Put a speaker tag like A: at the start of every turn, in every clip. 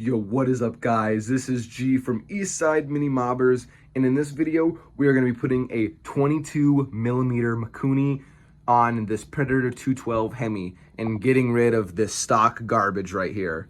A: Yo, what is up guys? This is G from EastSideMiniMobberz, and in this video, we are going to be putting a 22mm Mikuni on this Predator 212 Hemi and getting rid of this stock garbage right here.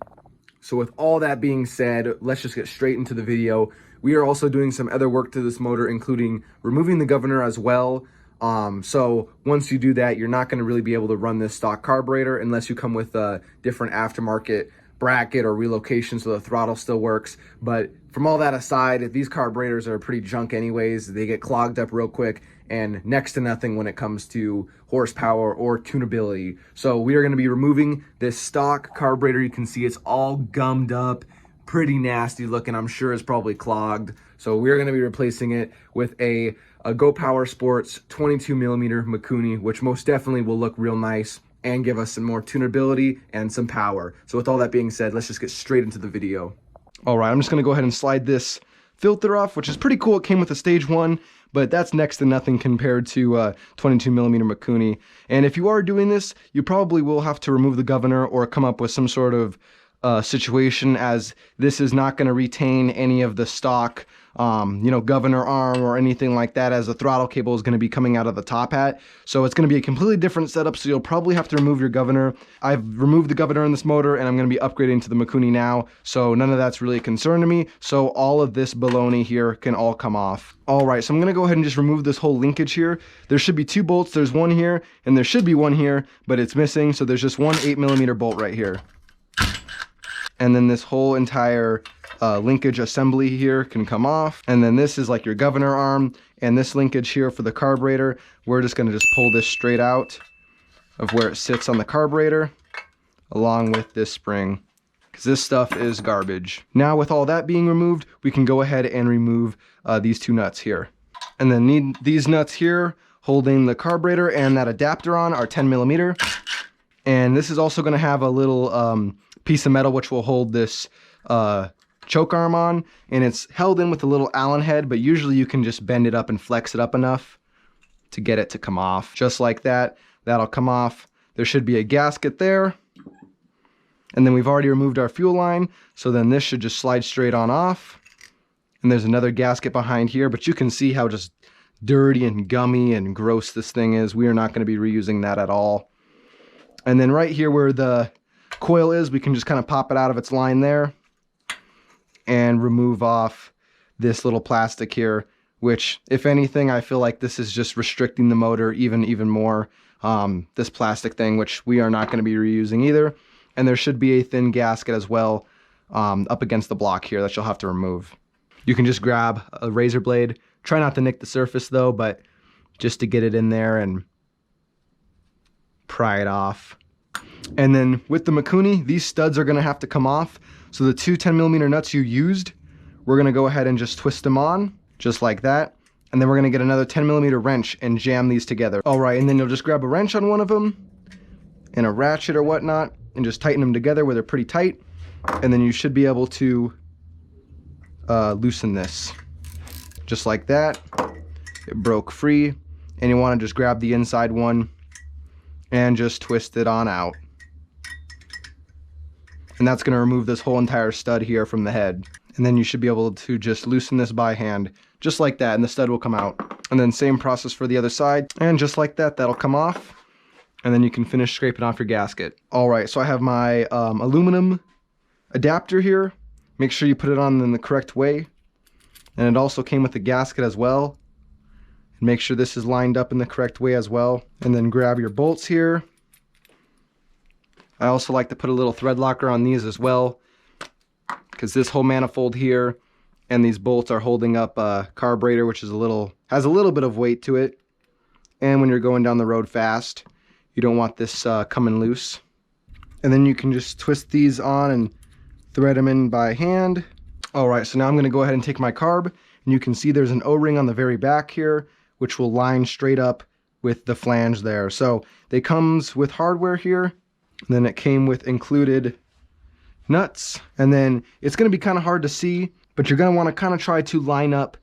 A: So with all that being said, let's just get straight into the video. We are also doing some other work to this motor, including removing the governor as well. So once you do that, you're not going to really be able to run this stock carburetor unless you come with a different aftermarket bracket or relocation so the throttle still works. But from all that aside, these carburetors are pretty junk anyways. They get clogged up real quick and next to nothing when it comes to horsepower or tunability. So we are going to be removing this stock carburetor. You can see it's all gummed up, pretty nasty looking. I'm sure it's probably clogged. So we're going to be replacing it with a Go Power Sports 22mm Mikuni, which most definitely will look real nice and give us some more tunability and some power. So with all that being said, let's just get straight into the video. All right, I'm just gonna go ahead and slide this filter off, which is pretty cool. It came with a stage 1, but that's next to nothing compared to 22mm Mikuni. And if you are doing this, you probably will have to remove the governor or come up with some sort of situation, as this is not going to retain any of the stock governor arm or anything like that, as the throttle cable is going to be coming out of the top hat. So it's going to be a completely different setup, so you'll probably have to remove your governor. I've removed the governor in this motor and I'm going to be upgrading to the Mikuni now, so none of that's really a concern to me. So all of this baloney here can all come off. All right, so I'm going to go ahead and just remove this whole linkage here. There should be 2 bolts. There's one here and there should be one here, but it's missing, so there's just one 8mm bolt right here. And then this whole entire linkage assembly here can come off. And then this is like your governor arm, and this linkage here for the carburetor. We're just going to just pull this straight out of where it sits on the carburetor, along with this spring, because this stuff is garbage. Now with all that being removed, we can go ahead and remove these 2 nuts here. And then these nuts here holding the carburetor and that adapter on are 10mm. And this is also going to have a little piece of metal which will hold this choke arm on, and it's held in with a little Allen head, but usually you can just bend it up and flex it up enough to get it to come off. Just like that, that'll come off. There should be a gasket there, and then we've already removed our fuel line, so then this should just slide straight on off. And there's another gasket behind here, but you can see how just dirty and gummy and gross this thing is. We are not going to be reusing that at all. And then right here where the coil is, we can just kind of pop it out of its line there and remove off this little plastic here, which, if anything, I feel like this is just restricting the motor even more, this plastic thing, which we are not going to be reusing either. And there should be a thin gasket as well up against the block here that you'll have to remove. You can just grab a razor blade. Try not to nick the surface though, but just to get it in there and pry it off. And then with the Mikuni, these studs are going to have to come off. So the 2 10mm nuts you used, we're going to go ahead and just twist them on, just like that. And then we're going to get another 10mm wrench and jam these together. All right, and then you'll just grab a wrench on one of them and a ratchet or whatnot and just tighten them together where they're pretty tight. And then you should be able to loosen this, just like that. It broke free, and you want to just grab the inside one and just twist it on out. And that's going to remove this whole entire stud here from the head. And then you should be able to just loosen this by hand, just like that, and the stud will come out. And then same process for the other side, and just like that, that'll come off. And then you can finish scraping off your gasket. All right, so I have my aluminum adapter here. Make sure you put it on in the correct way. And it also came with a gasket as well. And make sure this is lined up in the correct way as well. And then grab your bolts here. I also like to put a little thread locker on these as well, because this whole manifold here and these bolts are holding up a carburetor, which is has a little bit of weight to it. And when you're going down the road fast, you don't want this coming loose. And then you can just twist these on and thread them in by hand. All right, so now I'm going to go ahead and take my carb, and you can see there's an O-ring on the very back here, which will line straight up with the flange there. So they comes with hardware here. And then it came with included nuts, and then it's going to be kind of hard to see, but you're going to want to kind of try to line up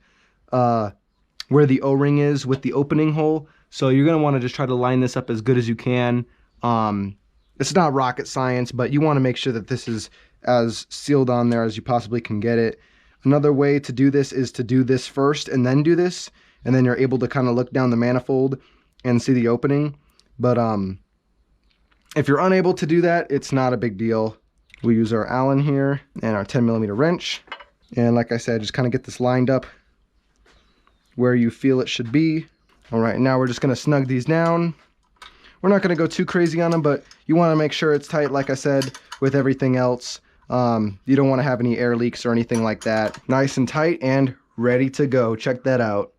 A: where the O-ring is with the opening hole. So you're going to want to just try to line this up as good as you can. It's not rocket science, but you want to make sure that this is as sealed on there as you possibly can get it. Another way to do this is to do this first and then do this, and then you're able to kind of look down the manifold and see the opening. But if you're unable to do that, it's not a big deal. We use our Allen here and our 10mm wrench, and like I said, just kind of get this lined up where you feel it should be. All right, now we're just going to snug these down. We're not going to go too crazy on them, but you want to make sure it's tight, like I said, with everything else. You don't want to have any air leaks or anything like that. Nice and tight and ready to go. Check that out.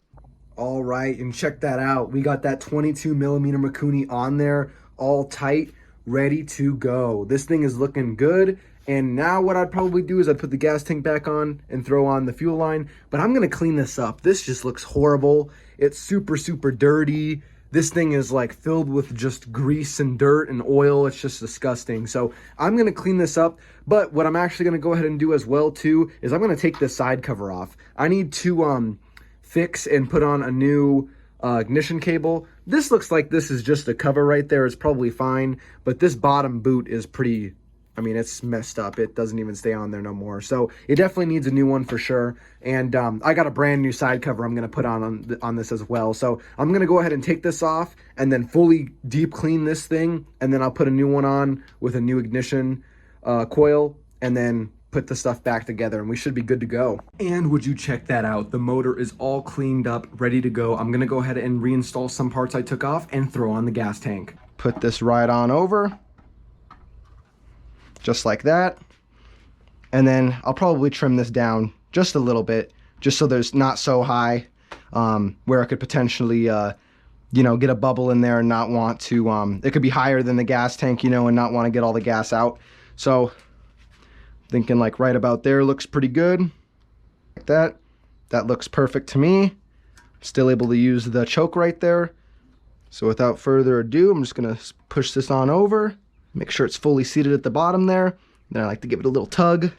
A: All right, and check that out. We got that 22mm Mikuni on there, all tight, ready to go. This thing is looking good. And now what I'd probably do is I'd put the gas tank back on and throw on the fuel line, but I'm gonna clean this up. This just looks horrible. It's super, super dirty. This thing is like filled with just grease and dirt and oil. It's just disgusting. So I'm gonna clean this up, but what I'm actually gonna go ahead and do as well too is I'm gonna take this side cover off. I need to fix and put on a new ignition cable. This looks like this is just a cover right there. It's probably fine, but this bottom boot is pretty, I mean, it's messed up. It doesn't even stay on there no more. So it definitely needs a new one for sure. And I got a brand new side cover I'm going to put on this as well. So I'm going to go ahead and take this off and then fully deep clean this thing. And then I'll put a new one on with a new ignition coil and then put the stuff back together and we should be good to go. And would you check that out? The motor is all cleaned up, ready to go. I'm going to go ahead and reinstall some parts I took off and throw on the gas tank. Put this right on over. Just like that. And then I'll probably trim this down just a little bit, just so there's not so high where it could potentially, you know, get a bubble in there and not want to, it could be higher than the gas tank, you know, and not want to get all the gas out. So thinking like right about there looks pretty good. Like that. That looks perfect to me. Still able to use the choke right there. So without further ado, I'm just going to push this on over. Make sure it's fully seated at the bottom there. Then I like to give it a little tug.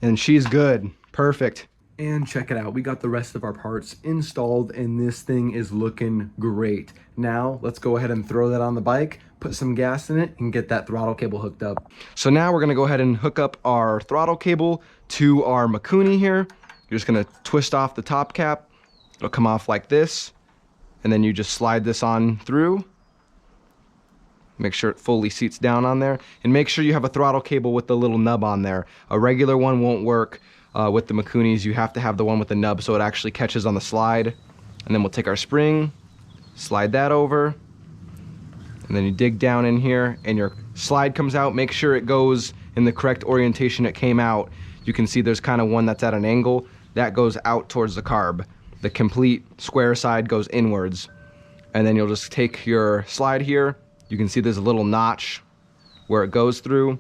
A: And she's good. Perfect. And check it out. We got the rest of our parts installed and this thing is looking great. Now let's go ahead and throw that on the bike, put some gas in it and get that throttle cable hooked up. So now we're going to go ahead and hook up our throttle cable to our Mikuni here. You're just going to twist off the top cap. It'll come off like this. And then you just slide this on through. Make sure it fully seats down on there. And make sure you have a throttle cable with the little nub on there. A regular one won't work with the Mikunis. You have to have the one with the nub so it actually catches on the slide. And then we'll take our spring, slide that over. And then you dig down in here and your slide comes out. Make sure it goes in the correct orientation it came out. You can see there's kind of one that's at an angle. That goes out towards the carb. The complete square side goes inwards. And then you'll just take your slide here. You can see there's a little notch where it goes through,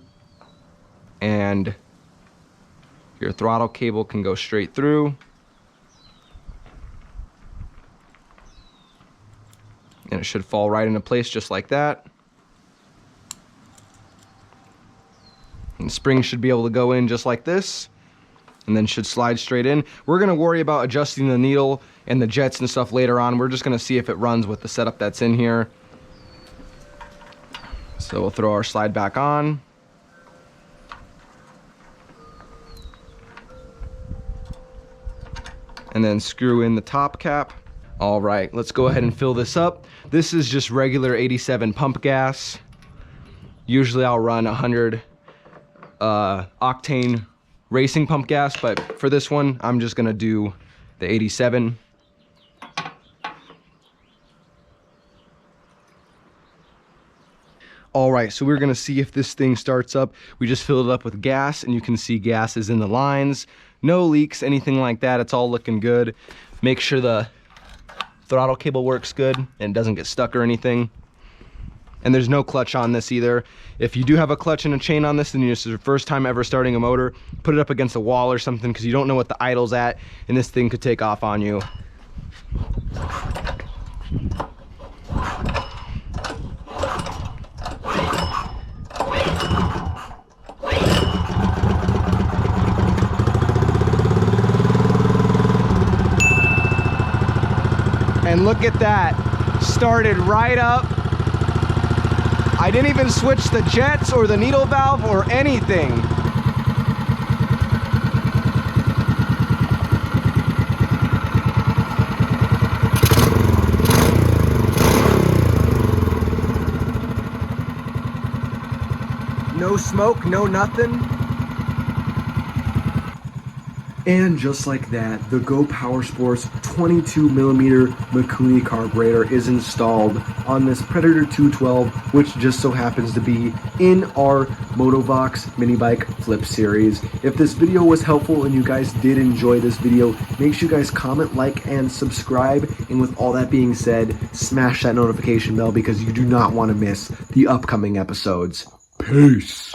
A: and your throttle cable can go straight through. And it should fall right into place just like that. And the spring should be able to go in just like this, and then should slide straight in. We're gonna worry about adjusting the needle and the jets and stuff later on. We're just gonna see if it runs with the setup that's in here. So we'll throw our slide back on. And then screw in the top cap. All right, let's go ahead and fill this up. This is just regular 87 pump gas. Usually I'll run 100 octane racing pump gas, but for this one, I'm just gonna do the 87. All right, so we're gonna see if this thing starts up. We just filled it up with gas and you can see gas is in the lines. No leaks, anything like that. It's all looking good. Make sure the throttle cable works good and doesn't get stuck or anything. And there's no clutch on this either. If you do have a clutch and a chain on this and it's your first time ever starting a motor, put it up against a wall or something because you don't know what the idle's at and this thing could take off on you. And look at that, started right up. I didn't even switch the jets or the needle valve or anything. No smoke, no nothing. And just like that, the Go Power Sports 22mm Mikuni carburetor is installed on this Predator 212, which just so happens to be in our Motovox minibike flip series. If this video was helpful and you guys did enjoy this video, make sure you guys comment, like, and subscribe. And with all that being said, smash that notification bell because you do not want to miss the upcoming episodes. Peace.